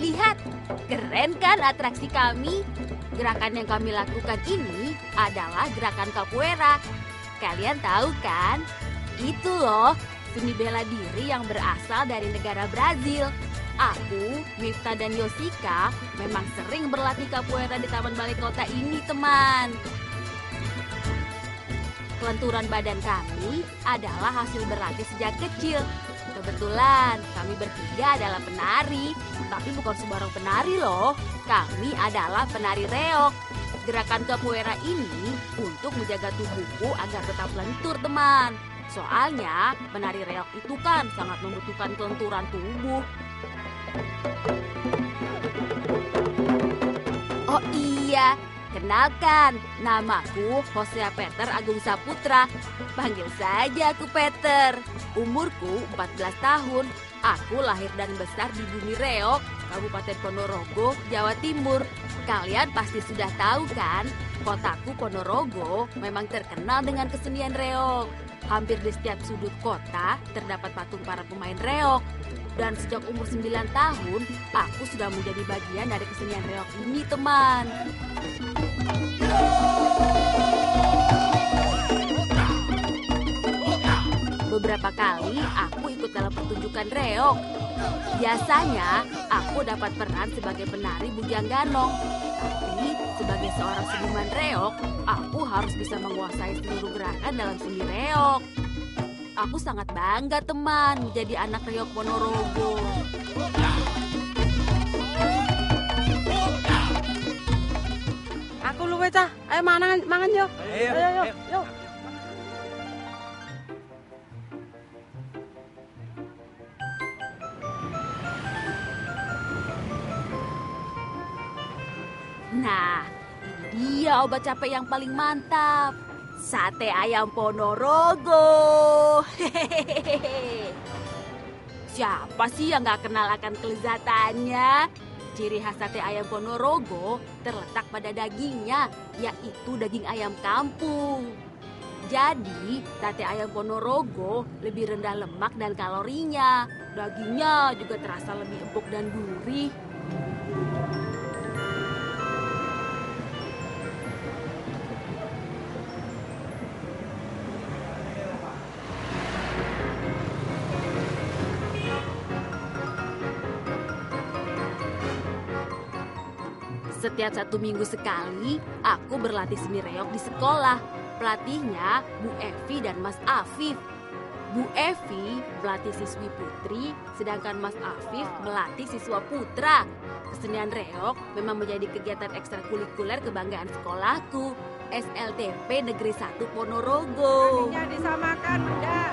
Lihat, keren kan atraksi kami? Gerakan yang kami lakukan ini adalah gerakan capoeira. Kalian tahu kan? Itu loh, seni bela diri yang berasal dari negara Brazil. Aku, Mifta dan Yosika memang sering berlatih capoeira di Taman Balai Kota ini, teman. Kelenturan badan kami adalah hasil berlatih sejak kecil. Kebetulan kami bertiga adalah penari, tapi bukan sembarang penari loh. Kami adalah penari reog. Gerakan capoeira ini untuk menjaga tubuhku agar tetap lentur, teman. Soalnya penari reog itu kan sangat membutuhkan kelenturan tubuh. Oh iya, kenalkan, namaku Hosea Peter Agung Saputra. Panggil saja aku Peter. Umurku 14 tahun. Aku lahir dan besar di Bumi Reog, Kabupaten Ponorogo, Jawa Timur. Kalian pasti sudah tahu kan, kotaku Ponorogo memang terkenal dengan kesenian reog. Hampir di setiap sudut kota terdapat patung para pemain reog. Dan sejak umur 9 tahun, aku sudah menjadi bagian dari kesenian reog ini, teman. Beberapa kali aku ikut dalam pertunjukan reog. Biasanya aku dapat peran sebagai penari bujang ganong. Tapi sebagai seorang seniman reog, aku harus bisa menguasai seluruh gerakan dalam seni reog. Aku sangat bangga, teman, menjadi anak reog Ponorogo. Aku luwe cah, ayo mangan yo. Ayo. Nah, ini dia obat capek yang paling mantap. Sate ayam Ponorogo. Hehehe. Siapa sih yang gak kenal akan kelezatannya? Ciri khas sate ayam Ponorogo terletak pada dagingnya, yaitu daging ayam kampung. Jadi, sate ayam Ponorogo lebih rendah lemak dan kalorinya. Dagingnya juga terasa lebih empuk dan gurih. Setiap 1 minggu sekali, aku berlatih seni reog di sekolah. Pelatihnya Bu Evi dan Mas Afif. Bu Evi melatih siswi putri, sedangkan Mas Afif melatih siswa putra. Kesenian reog memang menjadi kegiatan ekstrakurikuler kebanggaan sekolahku, SLTP Negeri 1 Ponorogo. Tadinya disamakan, Bunda.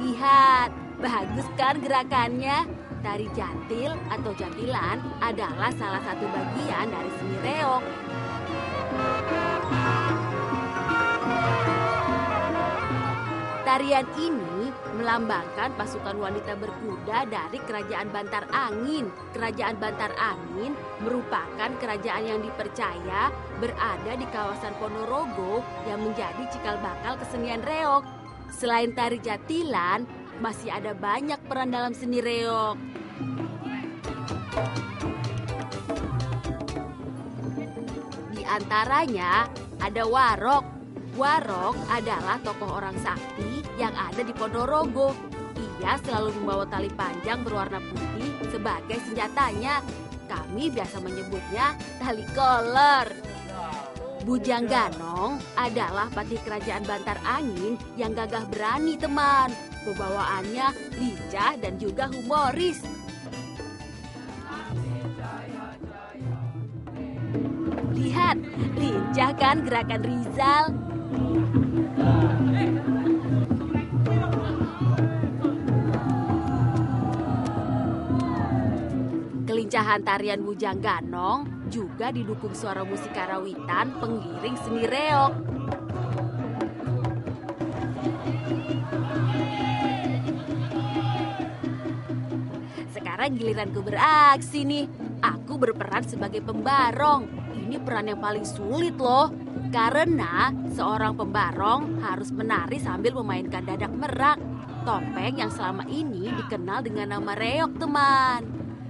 Lihat, bagus kan gerakannya? Tari jantil atau jantilan adalah salah satu bagian dari seni reog. Tarian ini melambangkan pasukan wanita berkuda dari Kerajaan Bantar Angin. Kerajaan Bantar Angin merupakan kerajaan yang dipercaya berada di kawasan Ponorogo yang menjadi cikal bakal kesenian reog. Selain tari jantilan, masih ada banyak peran dalam seni reog. Di antaranya ada Warok. Warok adalah tokoh orang sakti yang ada di Ponorogo. Ia selalu membawa tali panjang berwarna putih sebagai senjatanya. Kami biasa menyebutnya tali kolor. Bujang Ganong adalah patih kerajaan Bantar Angin yang gagah berani, teman. Pembawaannya lincah dan juga humoris. Lihat, lincah kan gerakan Rizal? Kelincahan tarian Bujang Ganong juga didukung suara musik karawitan pengiring seni reog. Sekarang giliranku beraksi nih. Aku berperan sebagai pembarong. Ini peran yang paling sulit loh. Karena seorang pembarong harus menari sambil memainkan dadak merak. Topeng yang selama ini dikenal dengan nama reog, teman.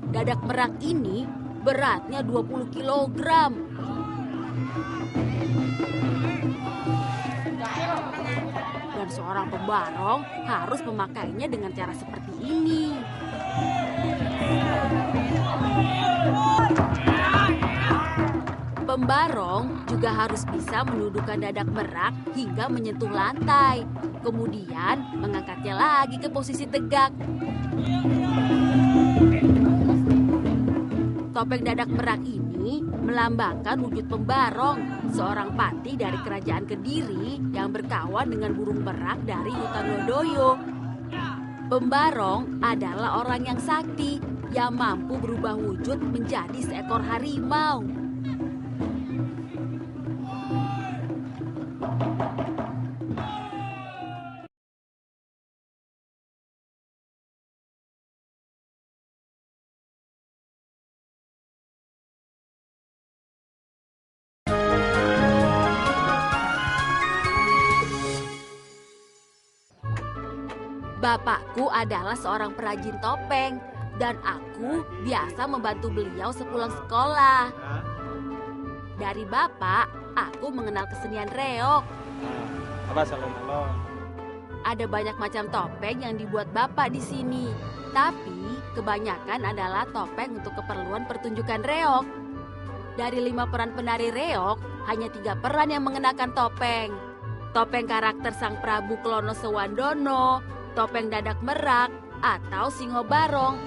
Dadak merak ini beratnya 20 kilogram. Dan seorang pembarong harus memakainya dengan cara seperti ini. Pembarong juga harus bisa menundukkan dadak merak hingga menyentuh lantai. Kemudian mengangkatnya lagi ke posisi tegak. Topeng dadak merak ini melambangkan wujud pembarong, seorang patih dari kerajaan Kediri yang berkawan dengan burung merak dari hutan Lodoyo. Pembarong adalah orang yang sakti yang mampu berubah wujud menjadi seekor harimau. Bapakku adalah seorang perajin topeng dan aku biasa membantu beliau sepulang sekolah. Dari bapak, aku mengenal kesenian reog. Ada banyak macam topeng yang dibuat bapak di sini, tapi kebanyakan adalah topeng untuk keperluan pertunjukan reog. Dari 5 peran penari reog, hanya 3 peran yang mengenakan topeng. Topeng karakter Sang Prabu Klono Sewandono, topeng dadak merak, atau singo barong,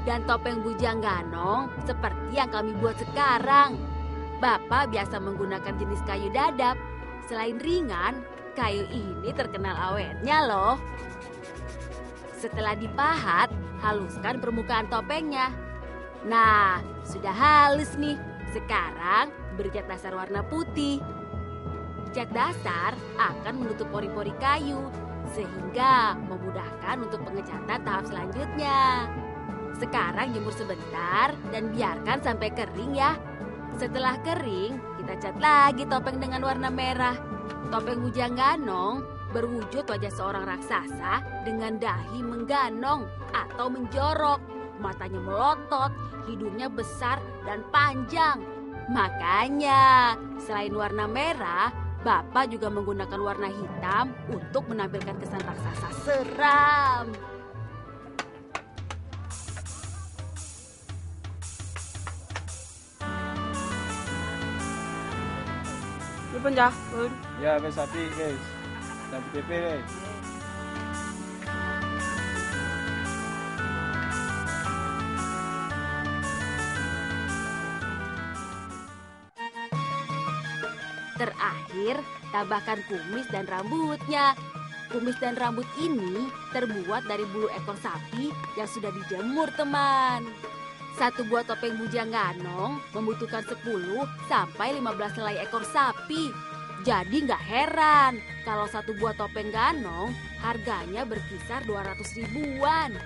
dan topeng Bujang Ganong seperti yang kami buat sekarang. Bapak biasa menggunakan jenis kayu dadap. Selain ringan, kayu ini terkenal awetnya loh. Setelah dipahat, haluskan permukaan topengnya. Nah, sudah halus nih. Sekarang beri cat dasar warna putih. Cat dasar akan menutup pori-pori kayu, sehingga memudahkan untuk pengecatan tahap selanjutnya. Sekarang jemur sebentar dan biarkan sampai kering ya. Setelah kering, kita cat lagi topeng dengan warna merah. Topeng Bujang Ganong berwujud wajah seorang raksasa dengan dahi mengganong atau menjorok. Matanya melotot, hidungnya besar dan panjang. Makanya, selain warna merah, Bapak juga menggunakan warna hitam untuk menampilkan kesan raksasa seram. Ipun ya, Bun. Ya, wes api, guys. Dan PP, guys. Terakhir, tambahkan kumis dan rambutnya. Kumis dan rambut ini terbuat dari bulu ekor sapi yang sudah dijemur, teman. Satu buah topeng Bujang Ganong membutuhkan 10 sampai 15 helai ekor sapi. Jadi nggak heran kalau satu buah topeng ganong harganya berkisar 200 ribuan.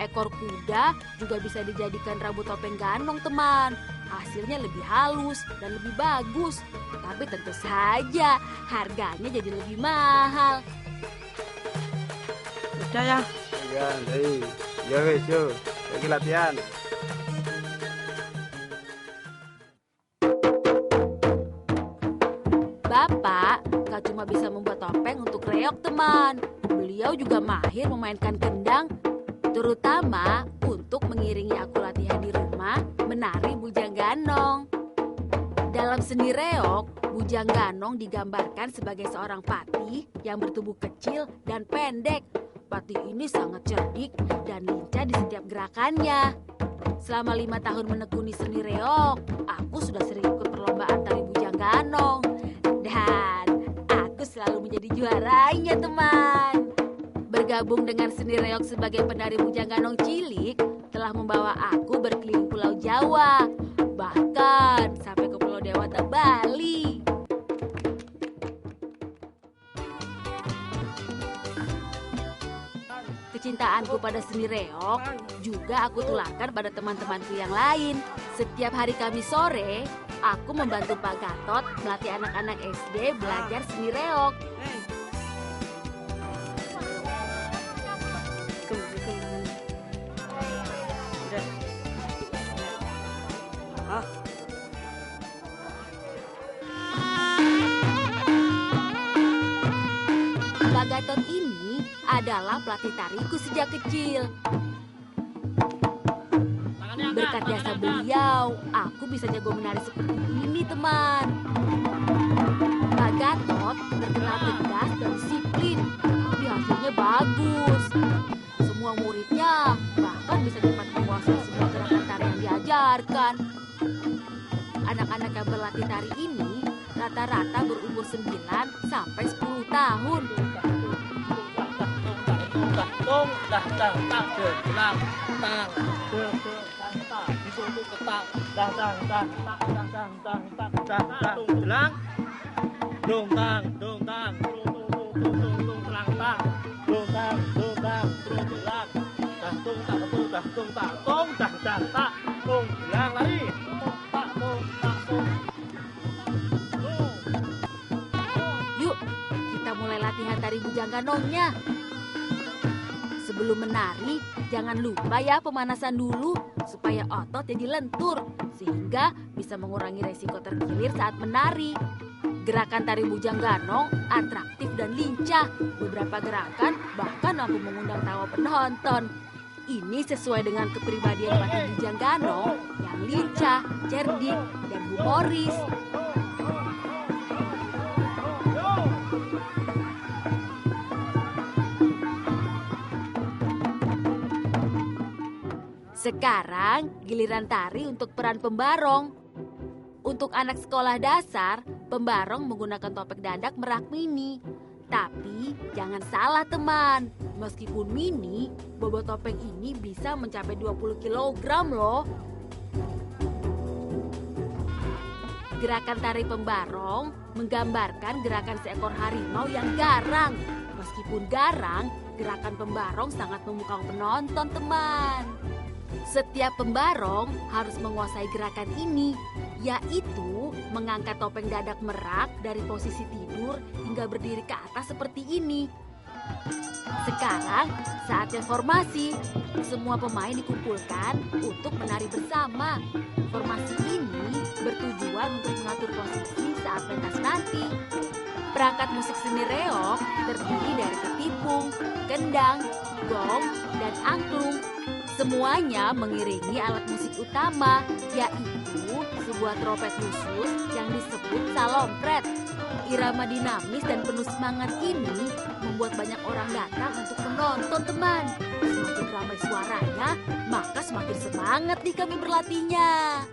Ekor kuda juga bisa dijadikan rambut topeng ganong, teman. Hasilnya lebih halus dan lebih bagus. Tapi tentu saja harganya jadi lebih mahal. Udah ya. Ya, ya wes, yo. Lagi latihan. Bapak gak cuma bisa membuat topeng untuk reog, teman. Beliau juga mahir memainkan kendang, terutama untuk mengiringi aku latihan di rumah menari Bujang Ganong. Dalam seni reog, Bujang Ganong digambarkan sebagai seorang patih yang bertubuh kecil dan pendek. Patih ini sangat cerdik dan lincah di setiap gerakannya. Selama 5 tahun menekuni seni reog, aku jadi juaranya, teman. Bergabung dengan seni reog sebagai penari bujang ganong cilik telah membawa aku berkeliling Pulau Jawa, bahkan sampai ke Pulau Dewata, Bali. Kecintaanku pada seni reog juga aku tularkan pada teman-temanku yang lain. Setiap hari Kamis sore, aku membantu Pak Gatot melatih anak-anak SD belajar seni reog. Pak Gatot ini adalah pelatih tariku sejak kecil. Berkat jasa beliau, aku bisa jago menari seperti ini, teman. Pak Gatot terkenal tegas dan disiplin. Tapi hasilnya bagus. Semua muridnya bahkan bisa cepat menguasai semua gerakan tari yang diajarkan. Anak-anak yang berlatih tari ini rata-rata berumur 9 sampai 10 tahun. Yuk, kita mulai latihan tari bujang ganongnya. Sebelum menari, jangan lupa ya pemanasan dulu supaya otot jadi lentur sehingga bisa mengurangi resiko terkilir saat menari. Gerakan tari bujang ganong atraktif dan lincah. Beberapa gerakan bahkan mampu mengundang tawa penonton. Ini sesuai dengan kepribadian pelatih bujang ganong yang lincah, cerdik, dan humoris. Sekarang giliran tari untuk peran pembarong. Untuk anak sekolah dasar, pembarong menggunakan topeng dadak merak mini. Tapi jangan salah, teman. Meskipun mini, bobot topeng ini bisa mencapai 20 kg loh. Gerakan tari pembarong menggambarkan gerakan seekor harimau yang garang. Meskipun garang, gerakan pembarong sangat memukau penonton, teman. Setiap pembarong harus menguasai gerakan ini, yaitu mengangkat topeng dadak merak dari posisi tidur hingga berdiri ke atas seperti ini. Sekarang saatnya formasi. Semua pemain dikumpulkan untuk menari bersama. Formasi ini bertujuan untuk mengatur posisi saat pentas nanti. Perangkat musik seni reog terdiri dari ketipung, kendang, gong, dan angklung. Semuanya mengiringi alat musik utama, yaitu sebuah trompet khusus yang disebut salompret. Irama dinamis dan penuh semangat ini membuat banyak orang datang untuk menonton, teman. Semakin ramai suaranya, maka semakin semangat nih kami berlatihnya.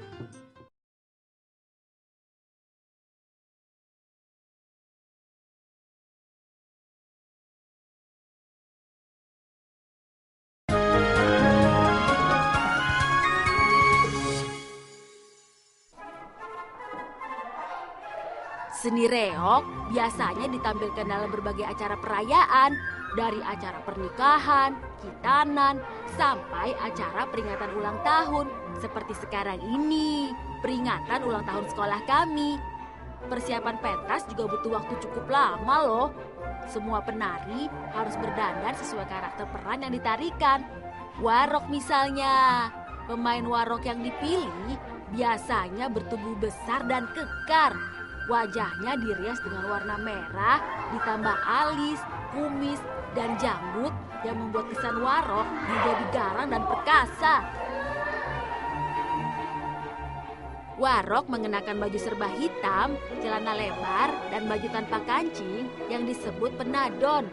Seni reog biasanya ditampilkan dalam berbagai acara perayaan, dari acara pernikahan, khitanan, sampai acara peringatan ulang tahun. Seperti sekarang ini, peringatan ulang tahun sekolah kami. Persiapan pentas juga butuh waktu cukup lama loh. Semua penari harus berdandan sesuai karakter peran yang ditarikan. Warok misalnya, pemain warok yang dipilih biasanya bertubuh besar dan kekar. Wajahnya dirias dengan warna merah, ditambah alis, kumis, dan janggut yang membuat kesan warok menjadi garang dan perkasa. Warok mengenakan baju serba hitam, celana lebar, dan baju tanpa kancing yang disebut penadon.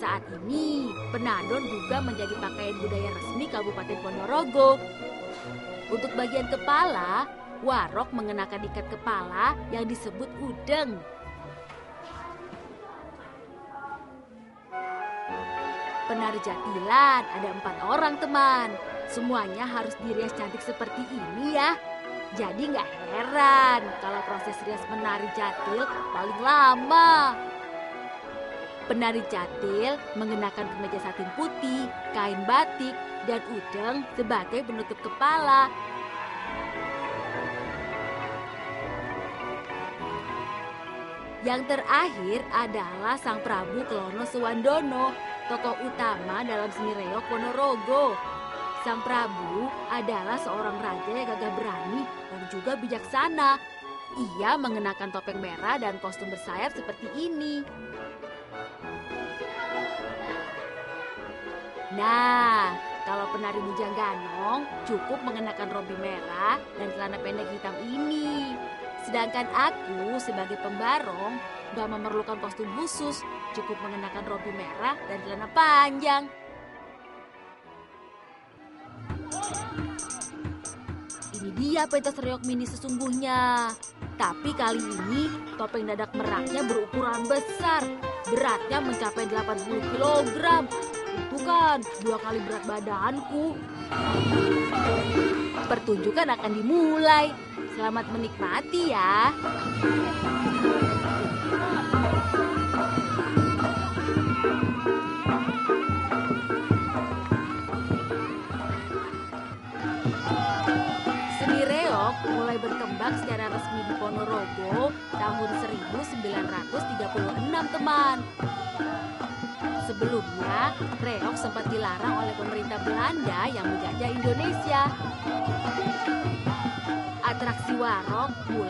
Saat ini, penadon juga menjadi pakaian budaya resmi Kabupaten Ponorogo. Untuk bagian kepala, warok mengenakan ikat kepala yang disebut udeng. Penari jatilan ada 4 orang teman. Semuanya harus dirias cantik seperti ini ya. Jadi nggak heran kalau proses rias menari jatil paling lama. Penari jatil mengenakan kemeja satin putih, kain batik, dan udeng sebagai penutup kepala. Yang terakhir adalah Sang Prabu Klono Suwandono, tokoh utama dalam seni reog Ponorogo. Sang Prabu adalah seorang raja yang gagah berani dan juga bijaksana. Ia mengenakan topeng merah dan kostum bersayap seperti ini. Nah, kalau penari Bujang Ganong cukup mengenakan rompi merah dan celana pendek hitam ini. Sedangkan aku sebagai pembarong gak memerlukan kostum khusus, cukup mengenakan rompi merah dan celana panjang. Ini dia pentas reog mini sesungguhnya. Tapi kali ini topeng dadak meraknya berukuran besar. Beratnya mencapai 80 kg. Itu kan 2 kali berat badanku. Pertunjukan akan dimulai. Selamat menikmati ya. Seni reog mulai berkembang secara resmi di Ponorogo tahun 1936 teman. Sebelumnya, reog sempat dilarang oleh pemerintah Belanda yang menjajah Indonesia. Atraksi warok mulai